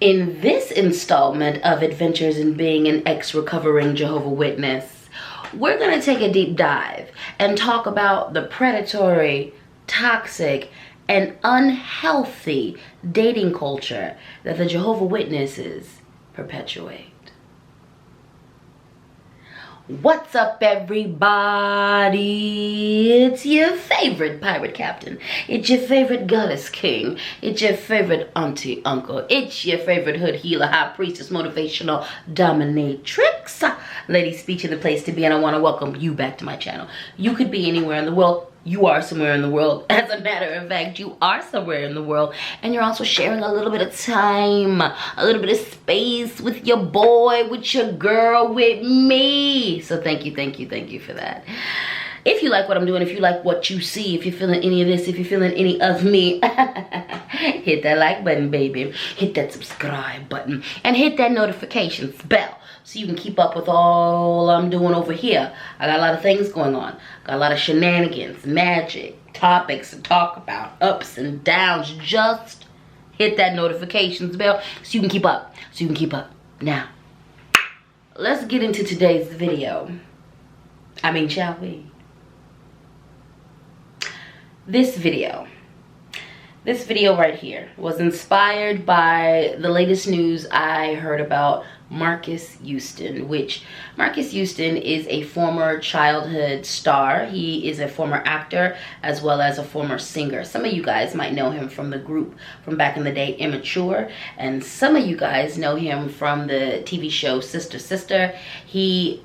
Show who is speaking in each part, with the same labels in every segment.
Speaker 1: In this installment of Adventures in Being an Ex-Recovering Jehovah Witness, we're going to take a deep dive and talk about the predatory, toxic, and unhealthy dating culture that the Jehovah Witnesses perpetuate. What's up, everybody? It's your favorite pirate captain. It's your favorite goddess king. It's your favorite auntie uncle. It's your favorite hood healer, high priestess, motivational dominatrix, LadySpeech in the place to be, and I want to welcome you back to my channel. You could be anywhere in the world. You are somewhere in the world. As a matter of fact, you are somewhere in the world, and you're also sharing a little bit of time, a little bit of space with your boy, with your girl, with me. So thank you for that. If you like what I'm doing, if you like what you see, if you're feeling any of this, if you're feeling any of me, hit that like button, baby. Hit that subscribe button, and hit that notifications bell, so you can keep up with all I'm doing over here. I got a lot of things going on. Got a lot of shenanigans, magic, topics to talk about, ups and downs. Just hit that notifications bell so you can keep up. Now, let's get into today's video. Shall we? This video right here was inspired by the latest news I heard about Marcus Houston, which Marcus Houston is a former childhood star. He is a former actor as well as a former singer. Some of you guys might know him from the group from back in the day, Immature, and some of you guys know him from the TV show Sister Sister. He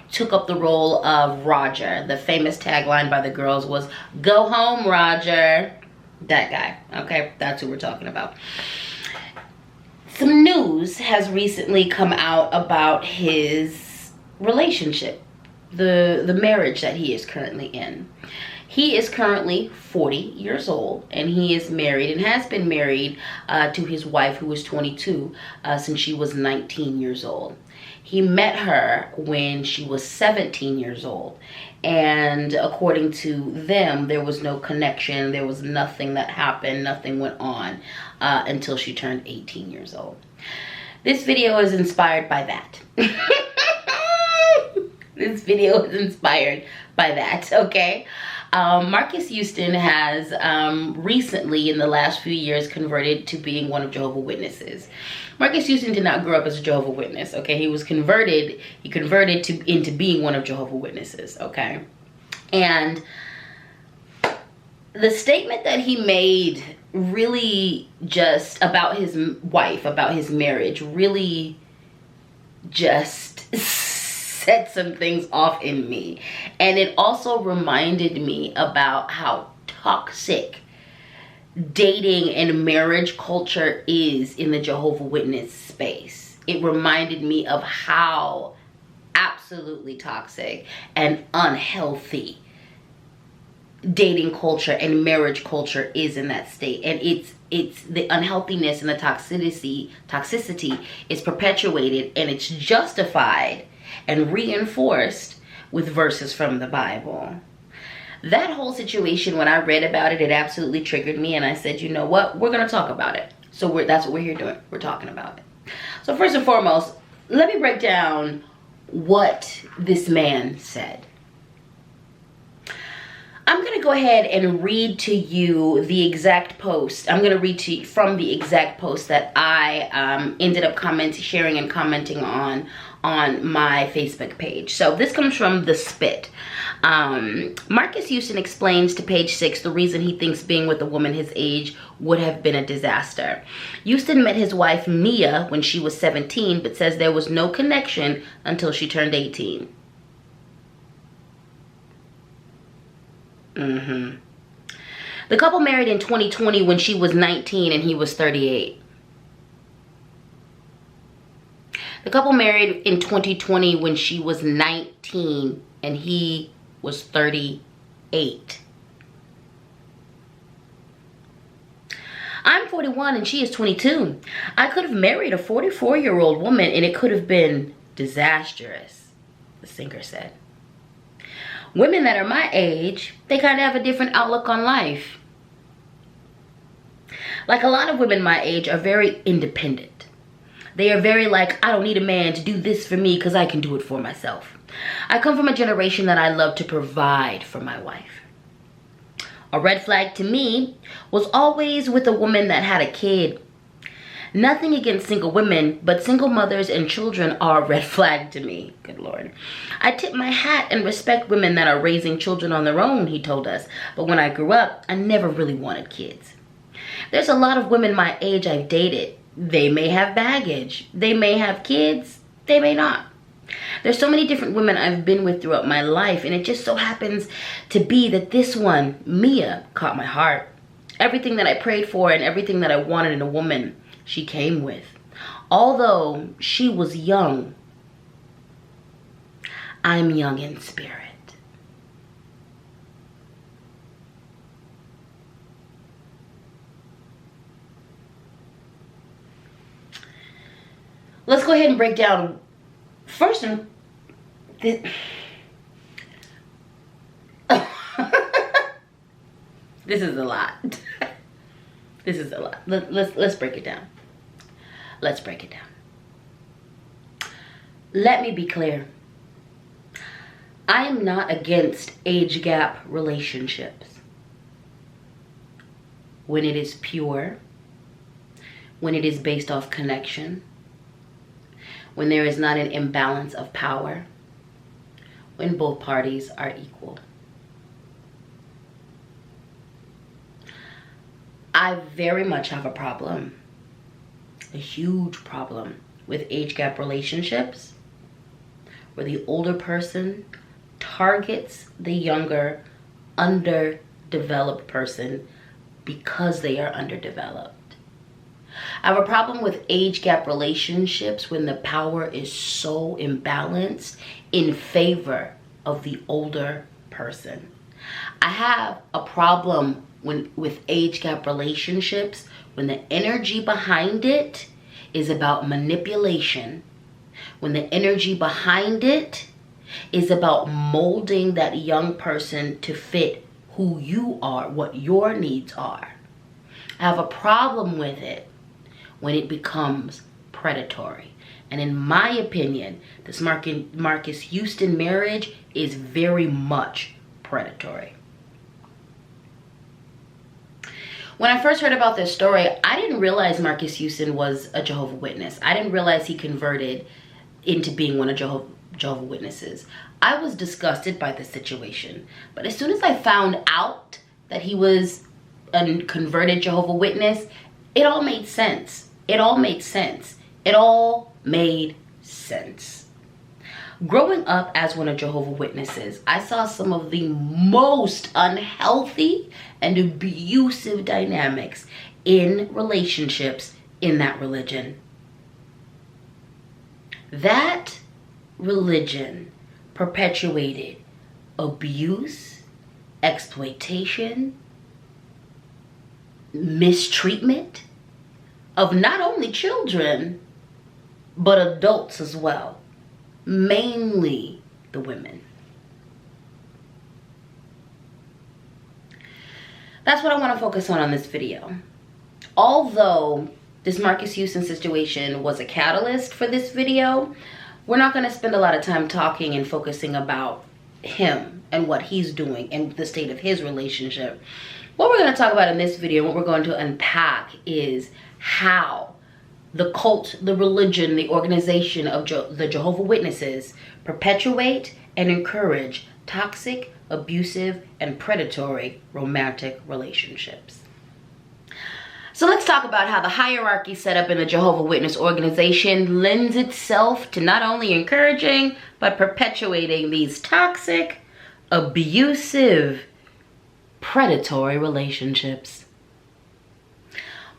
Speaker 1: took up the role of Roger. The famous tagline by the girls was, "Go home, Roger." That guy, okay? That's who we're talking about. Some news has recently come out about his relationship, the marriage that he is currently in. He is currently 40 years old, and he is married and has been married to his wife, who is 22, since she was 19 years old. He met her when she was 17 years old, and according to them, there was no connection. There was nothing that happened. Nothing went on until she turned 18 years old. This video is inspired by that. This video is inspired by that, okay? Marcus Houston has recently, in the last few years, converted to being one of Jehovah Witnesses. Marcus Houston did not grow up as a Jehovah Witness, okay? He converted into being one of Jehovah Witnesses, okay? And the statement that he made really just about his wife, about his marriage, really just set some things off in me. And it also reminded me about how toxic dating and marriage culture is in the Jehovah Witness space. It reminded me of how absolutely toxic and unhealthy dating culture and marriage culture is in that state. And it's the unhealthiness and the toxicity is perpetuated, and it's justified and reinforced with verses from the Bible. That whole situation, when I read about it, it absolutely triggered me, and I said, you know what? We're going to talk about it. So that's what we're here doing. We're talking about it. So first and foremost, let me break down what this man said. I'm going to go ahead and read to you the exact post. I'm going to read to you from the exact post that I ended up sharing and commenting on my Facebook page. So this comes from The Spit. Marcus Houston explains to page 6 the reason he thinks being with a woman his age would have been a disaster. Houston met his wife Mia when she was 17, but says there was no connection until she turned 18. The couple married in 2020 when she was 19 and he was 38. The couple married in 2020 when she was 19 and he was 38. I'm 41 and she is 22. I could have married a 44-year-old woman and it could have been disastrous, the singer said. Women that are my age, they kind of have a different outlook on life. Like, a lot of women my age are very independent. They are very like, I don't need a man to do this for me because I can do it for myself. I come from a generation that I love to provide for my wife. A red flag to me was always with a woman that had a kid. Nothing against single women, but single mothers and children are a red flag to me. Good Lord. I tip my hat and respect women that are raising children on their own, he told us. But when I grew up, I never really wanted kids. There's a lot of women my age I've dated. They may have baggage. They may have kids. They may not. There's so many different women I've been with throughout my life, and it just so happens to be that this one, Mia, caught my heart. Everything that I prayed for and everything that I wanted in a woman, she came with. Although she was young, I'm young in spirit. Let's go ahead and break down first. This is a lot. This is a lot. Let's break it down. Let's break it down. Let me be clear. I am not against age gap relationships. When it is pure, when it is based off connection, when there is not an imbalance of power, when both parties are equal. I very much have a problem, a huge problem, with age gap relationships where the older person targets the younger, underdeveloped person because they are underdeveloped. I have a problem with age gap relationships when the power is so imbalanced in favor of the older person. I have a problem with age gap relationships when the energy behind it is about manipulation, when the energy behind it is about molding that young person to fit who you are, what your needs are. I have a problem with it when it becomes predatory. And in my opinion, this Marcus Houston marriage is very much predatory. When I first heard about this story, I didn't realize Marcus Houston was a Jehovah Witness. I didn't realize he converted into being one of Jehovah Witnesses. I was disgusted by the situation. But as soon as I found out that he was a converted Jehovah Witness, it all made sense. It all made sense. It all made sense. Growing up as one of Jehovah Witnesses, I saw some of the most unhealthy and abusive dynamics in relationships in that religion. That religion perpetuated abuse, exploitation, mistreatment of not only children, but adults as well. Mainly the women. That's what I want to focus on this video. Although this Marcus Houston situation was a catalyst for this video, we're not going to spend a lot of time talking and focusing about him and what he's doing and the state of his relationship. What we're going to talk about in this video, what we're going to unpack, is how the cult, the religion, the organization of the Jehovah Witnesses perpetuate and encourage toxic, abusive, and predatory romantic relationships. So let's talk about how the hierarchy set up in the Jehovah Witness organization lends itself to not only encouraging, but perpetuating these toxic, abusive, predatory relationships.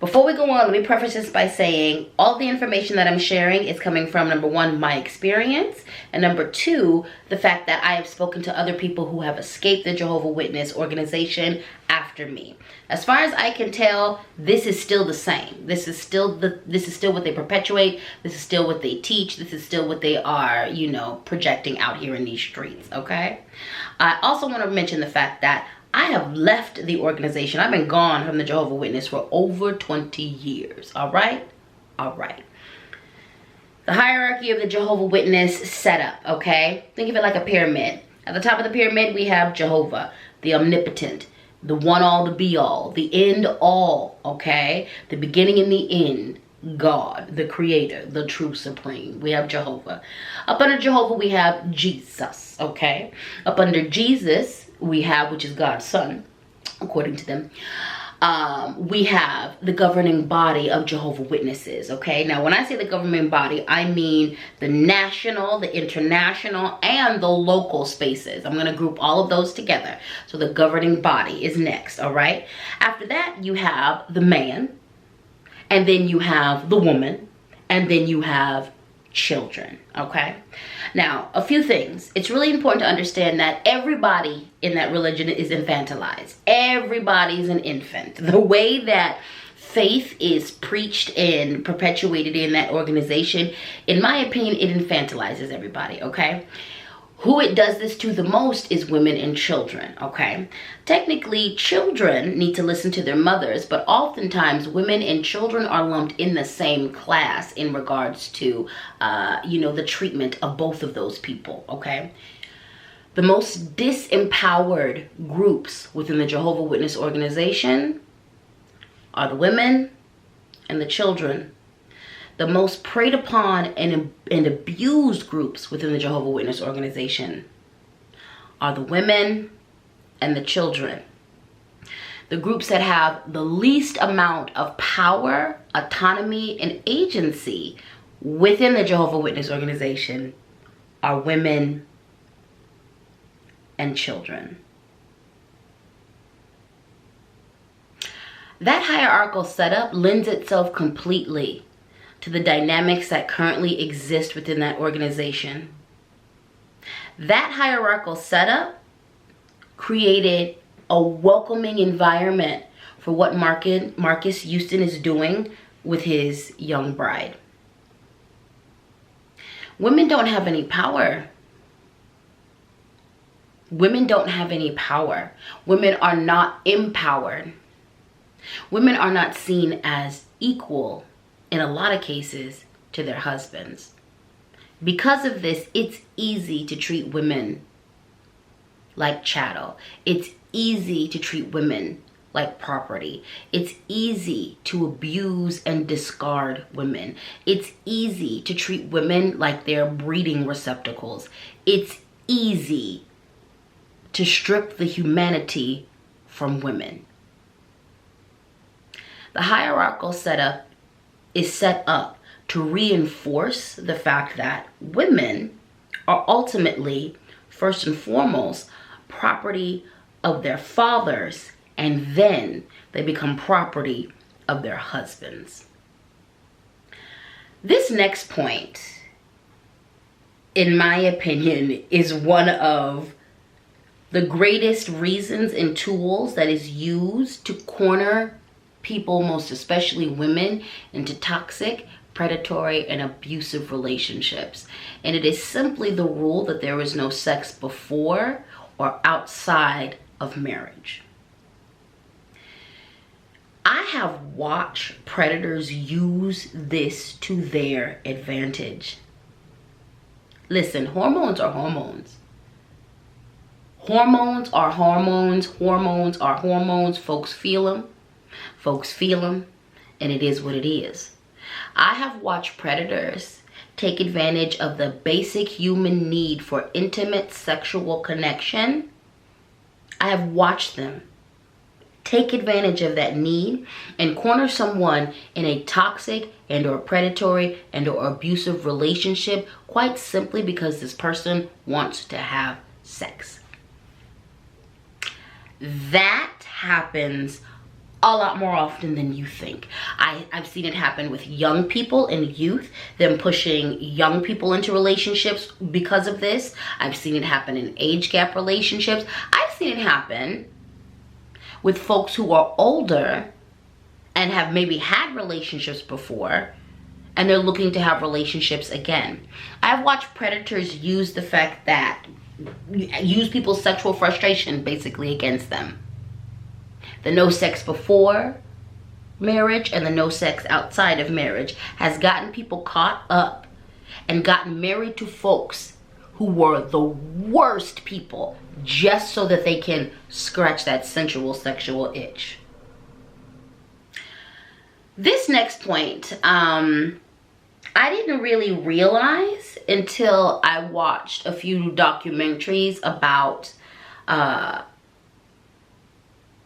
Speaker 1: Before we go on, let me preface this by saying all the information that I'm sharing is coming from, number one, my experience, and number two, the fact that I have spoken to other people who have escaped the Jehovah Witness organization after me. As far as I can tell, this is still the same. This is still what they perpetuate. This is still what they teach. This is still what they are, projecting out here in these streets, okay? I also want to mention the fact that I have left the organization. I've been gone from the Jehovah Witness for over 20 years, all right? All right. The hierarchy of the Jehovah Witness setup, okay? Think of it like a pyramid. At the top of the pyramid, we have Jehovah, the omnipotent, the one all, the be all, the end all, okay? The beginning and the end, God, the creator, the true supreme. We have Jehovah. Up under Jehovah, we have Jesus, okay? Up under Jesus, we have, which is God's son, according to them, we have the governing body of Jehovah Witnesses, okay? Now, when I say the governing body, I mean the national, the international, and the local spaces. I'm going to group all of those together. So the governing body is next, all right? After that, you have the man, and then you have the woman, and then you have children, okay? Now, a few things. It's really important to understand that everybody in that religion is infantilized. Everybody's an infant. The way that faith is preached and perpetuated in that organization, in my opinion, it infantilizes everybody, okay? Who it does this to the most is women and children, okay? Technically, children need to listen to their mothers, but oftentimes women and children are lumped in the same class in regards to, the treatment of both of those people, okay? The most disempowered groups within the Jehovah Witness organization are the women and the children. The most preyed upon and abused groups within the Jehovah Witness organization are the women and the children. The groups that have the least amount of power, autonomy, and agency within the Jehovah Witness organization are women and children. That hierarchical setup lends itself completely to the dynamics that currently exist within that organization. That hierarchical setup created a welcoming environment for what Marcus Houston is doing with his young bride. Women don't have any power. Women don't have any power. Women are not empowered. Women are not seen as equal in a lot of cases to their husbands. Because of this, it's easy to treat women like chattel. It's easy to treat women like property. It's easy to abuse and discard women. It's easy to treat women like they're breeding receptacles. It's easy to strip the humanity from women. The hierarchical setup is set up to reinforce the fact that women are ultimately, first and foremost, property of their fathers, and then they become property of their husbands. This next point, in my opinion, is one of the greatest reasons and tools that is used to corner people, most especially women, into toxic, predatory, and abusive relationships. And it is simply the rule that there is no sex before or outside of marriage. I have watched predators use this to their advantage. Listen, hormones are hormones. Hormones are hormones. Hormones are hormones. Folks feel them. Folks feel them, and it is what it is. I have watched predators take advantage of the basic human need for intimate sexual connection. I have watched them take advantage of that need and corner someone in a toxic and or predatory and or abusive relationship, quite simply because this person wants to have sex. That happens a lot more often than you think. I've seen it happen with young people and youth, them pushing young people into relationships because of this. I've seen it happen in age gap relationships. I've seen it happen with folks who are older and have maybe had relationships before, and they're looking to have relationships again. I've watched predators use the fact that, use people's sexual frustration basically against them. The no sex before marriage and the no sex outside of marriage has gotten people caught up and gotten married to folks who were the worst people just so that they can scratch that sensual sexual itch. This next point, I didn't really realize until I watched a few documentaries about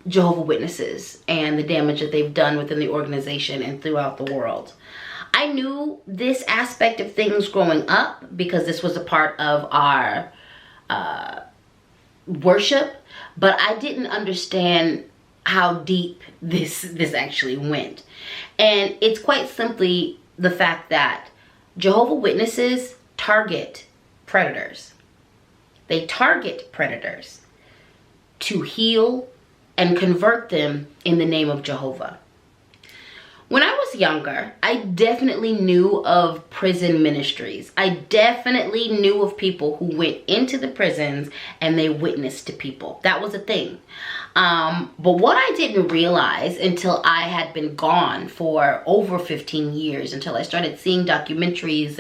Speaker 1: Jehovah Witnesses and the damage that they've done within the organization and throughout the world. I knew this aspect of things growing up because this was a part of our worship, but I didn't understand how deep this actually went. And it's quite simply the fact that Jehovah Witnesses target predators. They target predators to heal and convert them in the name of Jehovah. When I was younger, I definitely knew of prison ministries. I definitely knew of people who went into the prisons and they witnessed to people. That was a thing. But what I didn't realize until I had been gone for over 15 years, until I started seeing documentaries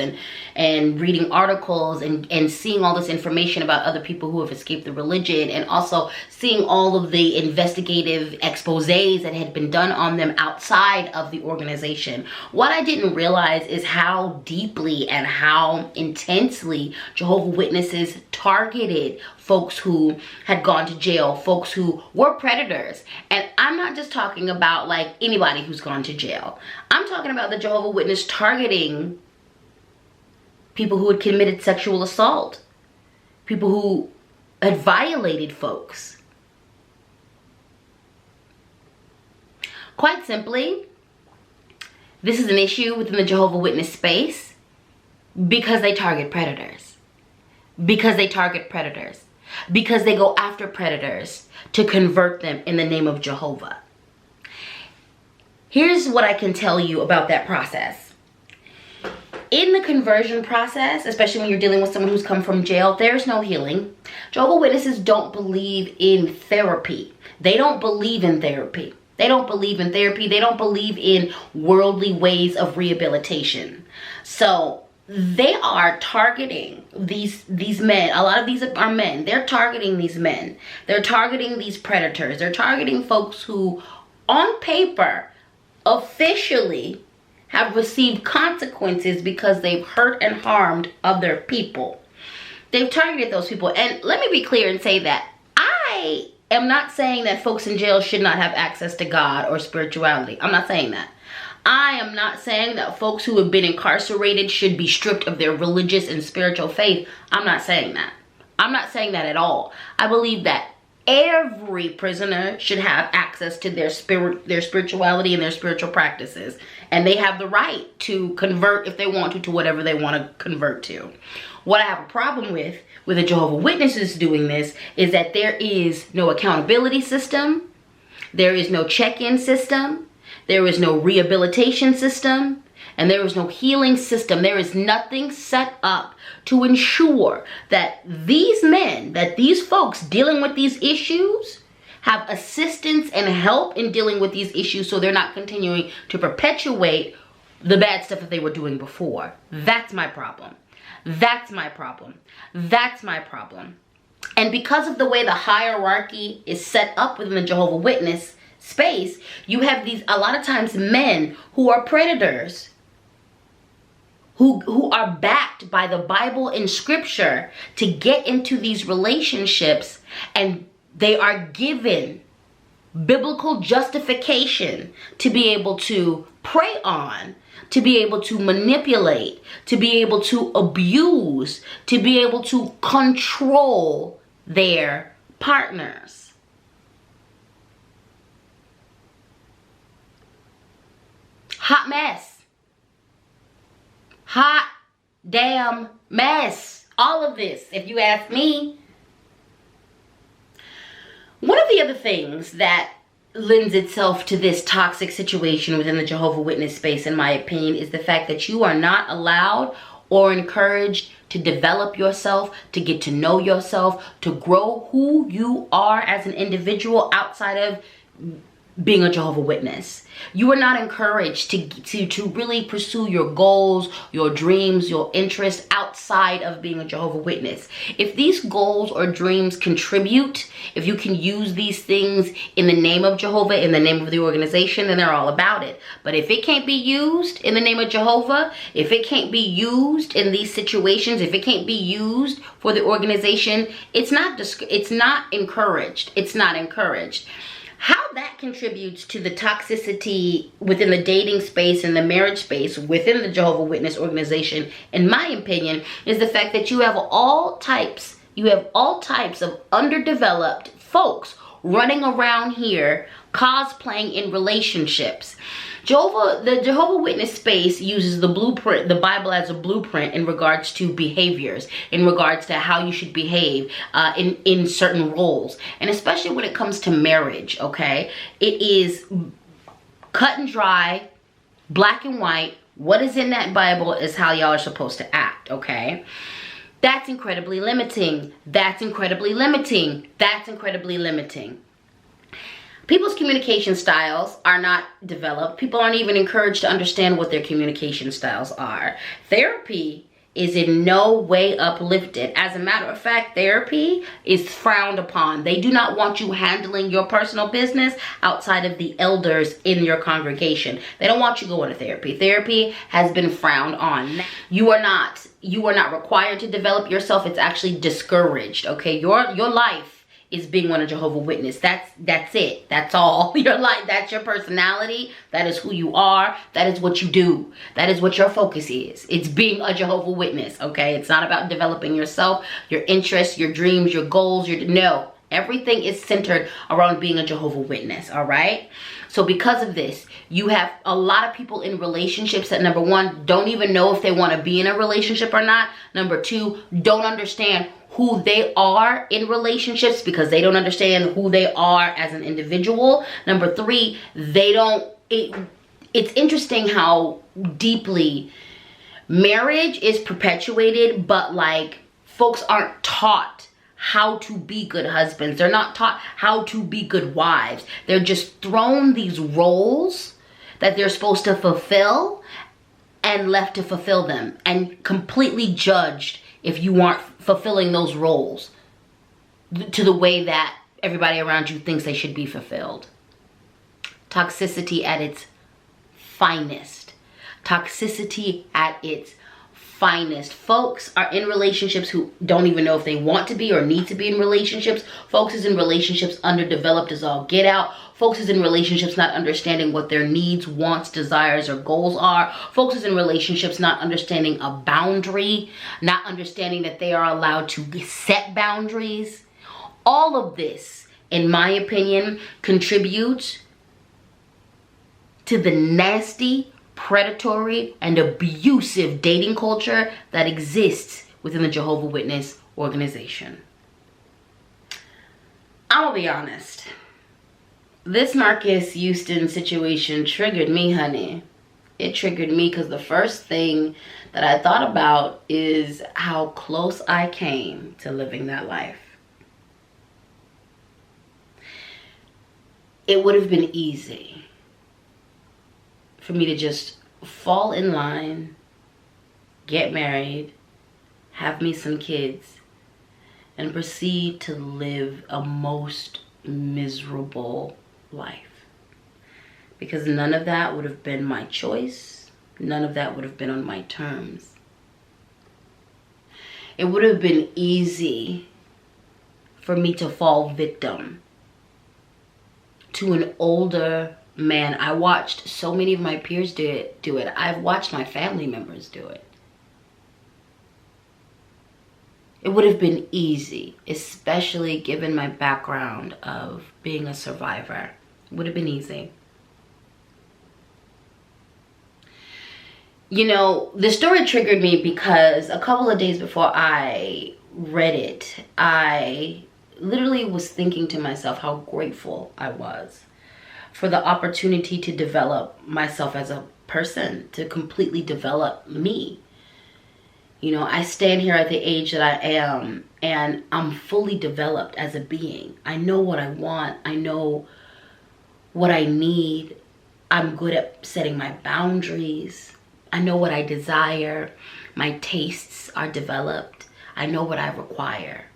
Speaker 1: and reading articles and seeing all this information about other people who have escaped the religion, and also seeing all of the investigative exposés that had been done on them outside of the organization. What I didn't realize is how deeply and how intensely Jehovah Witnesses targeted folks who had gone to jail, folks who were predators. And I'm not just talking about like anybody who's gone to jail. I'm talking about the Jehovah Witness targeting people who had committed sexual assault, people who had violated folks. Quite simply, this is an issue within the Jehovah Witness space because they target predators. Because they target predators. Because they go after predators to convert them in the name of Jehovah. Here's what I can tell you about that process. In the conversion process, especially when you're dealing with someone who's come from jail, there's no healing. Jehovah Witnesses don't believe in therapy. They don't believe in therapy. They don't believe in therapy. They don't believe in worldly ways of rehabilitation. So they are targeting these men. A lot of these are men. They're targeting these men. They're targeting these predators. They're targeting folks who, on paper, officially have received consequences because they've hurt and harmed other people. They've targeted those people. And let me be clear and say that I am not saying that folks in jail should not have access to God or spirituality. I'm not saying that. I am not saying that folks who have been incarcerated should be stripped of their religious and spiritual faith. I'm not saying that. I'm not saying that at all. I believe that every prisoner should have access to their spirituality and their spiritual practices. And they have the right to convert if they want to whatever they want to convert to. What I have a problem with the Jehovah Witnesses doing this is that there is no accountability system. There is no check-in system. There is no rehabilitation system, and there is no healing system. There is nothing set up to ensure that these men, that these folks dealing with these issues have assistance and help in dealing with these issues so they're not continuing to perpetuate the bad stuff that they were doing before. That's my problem. That's my problem. That's my problem. And because of the way the hierarchy is set up within the Jehovah Witness space, you have these, a lot of times, men who are predators, who are backed by the Bible and scripture to get into these relationships, and they are given biblical justification to be able to prey on, to be able to manipulate, to be able to abuse, to be able to control their partners. Hot mess. Hot damn mess. All of this, if you ask me. One of the other things that lends itself to this toxic situation within the Jehovah Witness space, in my opinion, is the fact that you are not allowed or encouraged to develop yourself, to get to know yourself, to grow who you are as an individual outside of being a Jehovah Witness. You are not encouraged to really pursue your goals, your dreams, your interests outside of being a Jehovah Witness. If these goals or dreams contribute, if you can use these things in the name of Jehovah, in the name of the organization, then they're all about it. But if it can't be used in the name of Jehovah, if it can't be used in these situations, if it can't be used for the organization, it's not encouraged. It's not encouraged. How that contributes to the toxicity within the dating space and the marriage space within the Jehovah Witness organization, in my opinion, is the fact that you have all types of underdeveloped folks running around here cosplaying in relationships. The Jehovah Witness space uses the blueprint, the Bible as a blueprint in regards to behaviors, in regards to how you should behave in certain roles. And especially when it comes to marriage, okay? It is cut and dry, black and white. What is in that Bible is how y'all are supposed to act, okay? That's incredibly limiting. That's incredibly limiting. That's incredibly limiting. People's communication styles are not developed. People aren't even encouraged to understand what their communication styles are. Therapy is in no way uplifted. As a matter of fact, therapy is frowned upon. They do not want you handling your personal business outside of the elders in your congregation. They don't want you going to therapy. Therapy has been frowned on. You are not required to develop yourself. It's actually discouraged, okay? Your life is being one of Jehovah Witness. That's it. That's all. Your life, that's your personality. That is who you are. That is what you do. That is what your focus is. It's being a Jehovah Witness, okay? It's not about developing yourself, your interests, your dreams, your goals, no. Everything is centered around being a Jehovah Witness, all right? So because of this, you have a lot of people in relationships that, number one, don't even know if they want to be in a relationship or not. Number two, don't understand who they are in relationships because they don't understand who they are as an individual. Number three, it's interesting how deeply marriage is perpetuated, but like folks aren't taught how to be good husbands. They're not taught how to be good wives. They're just thrown these roles that they're supposed to fulfill and left to fulfill them and completely judged if you aren't fulfilling those roles to the way that everybody around you thinks they should be fulfilled. Toxicity at its finest. Toxicity at its finest. Folks are in relationships who don't even know if they want to be or need to be in relationships. Folks is in relationships underdeveloped as all get out. Folks is in relationships not understanding what their needs, wants, desires, or goals are. Folks is in relationships not understanding a boundary, not understanding that they are allowed to set boundaries. All of this, in my opinion, contributes to the nasty, predatory, and abusive dating culture that exists within the Jehovah Witness organization. I'm gonna be honest. This Marcus Houston situation triggered me, honey. It triggered me because the first thing that I thought about is how close I came to living that life. It would have been easy for me to just fall in line, get married, have me some kids, and proceed to live a most miserable life. Because none of that would have been my choice. None of that would have been on my terms. It would have been easy for me to fall victim to an older man. I watched so many of my peers do it. I've watched my family members do it. It would have been easy, especially given my background of being a survivor. It would have been easy. You know, the story triggered me because a couple of days before I read it, I literally was thinking to myself how grateful I was for the opportunity to develop myself as a person, to completely develop me. You know, I stand here at the age that I am and I'm fully developed as a being. I know what I want. I know what I need. I'm good at setting my boundaries. I know what I desire. My tastes are developed. I know what I require.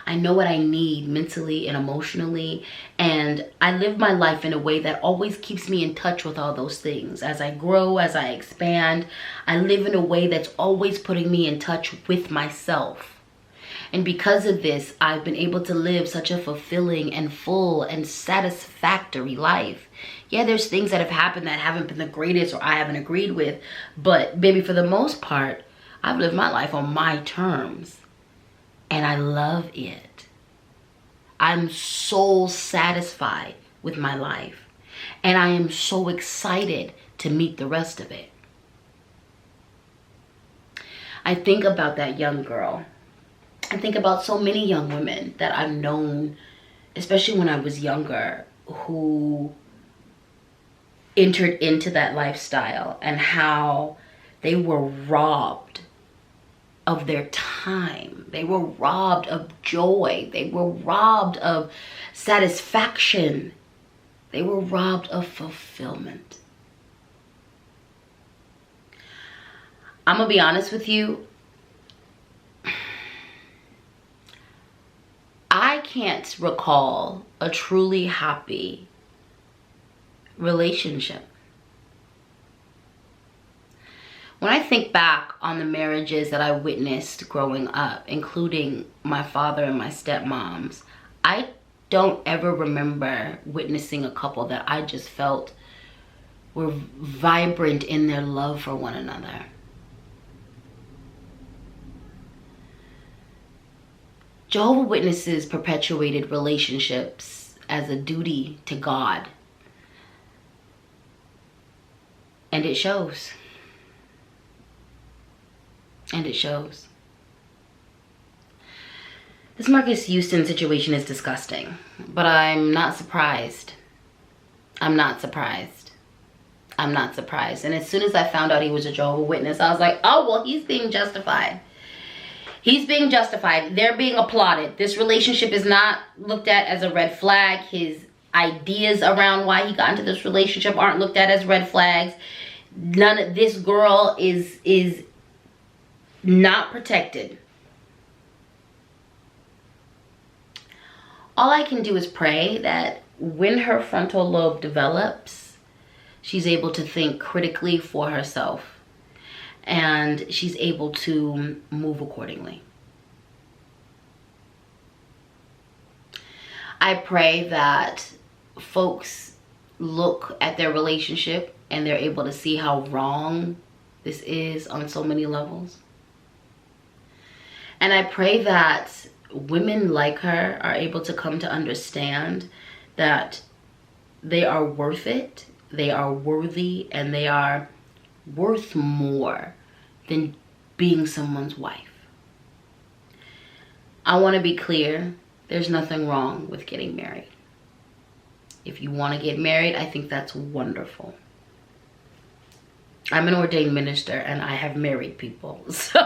Speaker 1: I know what I need mentally and emotionally, and I live my life in a way that always keeps me in touch with all those things. As I grow, as I expand, I live in a way that's always putting me in touch with myself. And because of this, I've been able to live such a fulfilling and full and satisfactory life. Yeah, there's things that have happened that haven't been the greatest or I haven't agreed with, but baby, for the most part, I've lived my life on my terms. And I love it. I'm so satisfied with my life. And I am so excited to meet the rest of it. I think about that young girl. I think about so many young women that I've known, especially when I was younger, who entered into that lifestyle and how they were robbed of their time. They were robbed of joy. They were robbed of satisfaction. They were robbed of fulfillment. I'm gonna be honest with you. I can't recall a truly happy relationship. When I think back on the marriages that I witnessed growing up, including my father and my stepmoms, I don't ever remember witnessing a couple that I just felt were vibrant in their love for one another. Jehovah Witnesses perpetuated relationships as a duty to God. And it shows. And it shows. This Marcus Houston situation is disgusting, but I'm not surprised. I'm not surprised. I'm not surprised. And as soon as I found out he was a Jehovah Witness, I was like, oh, well, he's being justified. He's being justified. They're being applauded. This relationship is not looked at as a red flag. His ideas around why he got into this relationship aren't looked at as red flags. None of this girl is not protected. All I can do is pray that when her frontal lobe develops, she's able to think critically for herself and she's able to move accordingly. I pray that folks look at their relationship and they're able to see how wrong this is on so many levels. And I pray that women like her are able to come to understand that they are worth it, they are worthy, and they are worth more than being someone's wife. I want to be clear, there's nothing wrong with getting married. If you want to get married, I think that's wonderful. I'm an ordained minister and I have married people, so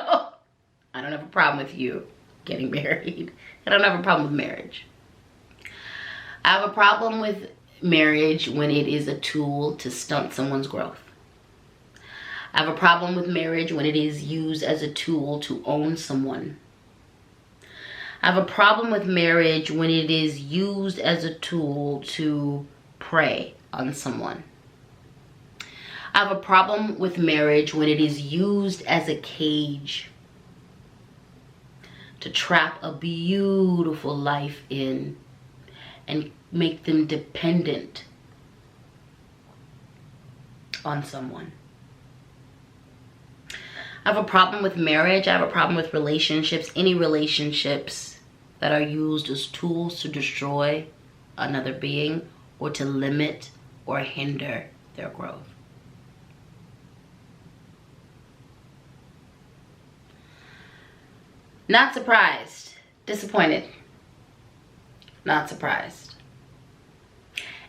Speaker 1: I don't have a problem with you getting married. I don't have a problem with marriage. I have a problem with marriage when it is a tool to stunt someone's growth. I have a problem with marriage when it is used as a tool to own someone. I have a problem with marriage when it is used as a tool to prey on someone. I have a problem with marriage when it is used as a cage to trap a beautiful life in and make them dependent on someone. I have a problem with marriage. I have a problem with relationships, any relationships that are used as tools to destroy another being or to limit or hinder their growth. Not surprised, disappointed, not surprised.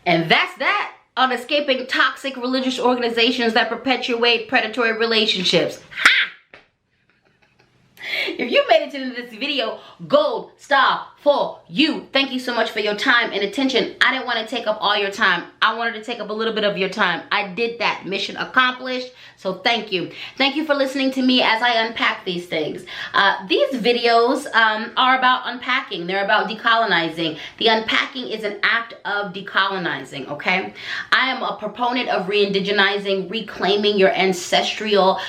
Speaker 1: And that's that on escaping toxic religious organizations that perpetuate predatory relationships. Ha! If you made it to this video, gold star for you. Thank you so much for your time and attention. I didn't want to take up all your time. I wanted to take up a little bit of your time. I did that. Mission accomplished. So thank you. Thank you for listening to me as I unpack these things. These videos are about unpacking. They're about decolonizing. The unpacking is an act of decolonizing, okay? I am a proponent of re-indigenizing, reclaiming your ancestral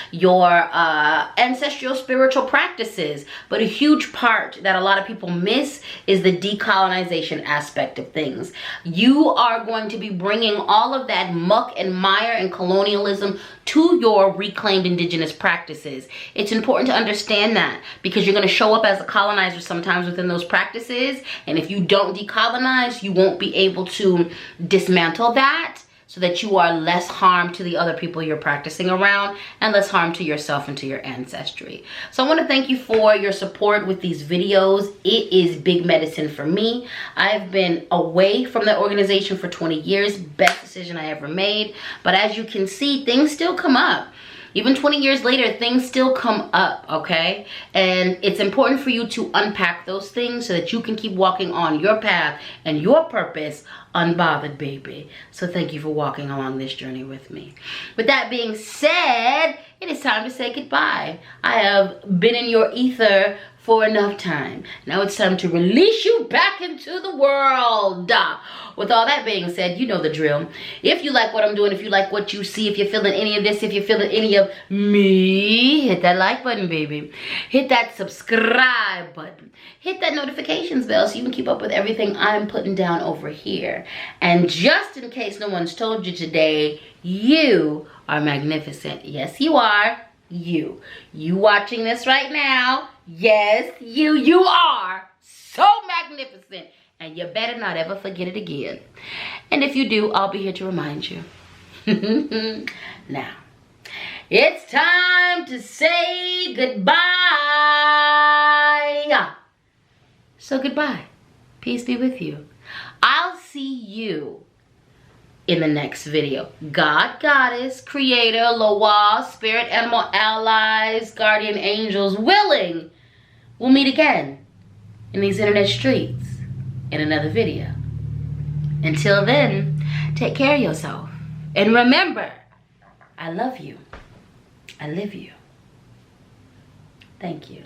Speaker 1: spiritual practices. But a huge part that a lot of people miss is the decolonization aspect of things. You are going to be bringing all of that muck and mire and colonialism to your reclaimed indigenous practices. It's important to understand that, because you're going to show up as a colonizer sometimes within those practices, and if you don't decolonize, you won't be able to dismantle that, so that you are less harm to the other people you're practicing around and less harm to yourself and to your ancestry. So I want to thank you for your support with these videos. It is big medicine for me. I've been away from the organization for 20 years. Best decision I ever made. But as you can see, things still come up. Even 20 years later, things still come up, okay? And it's important for you to unpack those things so that you can keep walking on your path and your purpose unbothered, baby. So thank you for walking along this journey with me. With that being said, it is time to say goodbye. I have been in your ether for enough time. Now it's time to release you back into the world. With all that being said, you know the drill. If you like what I'm doing, if you like what you see, if you're feeling any of this, if you're feeling any of me, hit that like button, baby. Hit that subscribe button. Hit that notifications bell so you can keep up with everything I'm putting down over here. And just in case no one's told you today, you are magnificent. Yes, you are. You watching this right now, yes, you are so magnificent, and you better not ever forget it again. And if you do, I'll be here to remind you. Now, it's time to say goodbye. So goodbye. Peace be with you. I'll see you in the next video. God, Goddess, Creator, Loa, Spirit, Animal, Allies, Guardian Angels, willing, we'll meet again in these internet streets in another video. Until then, take care of yourself. And remember, I love you. I live you. Thank you.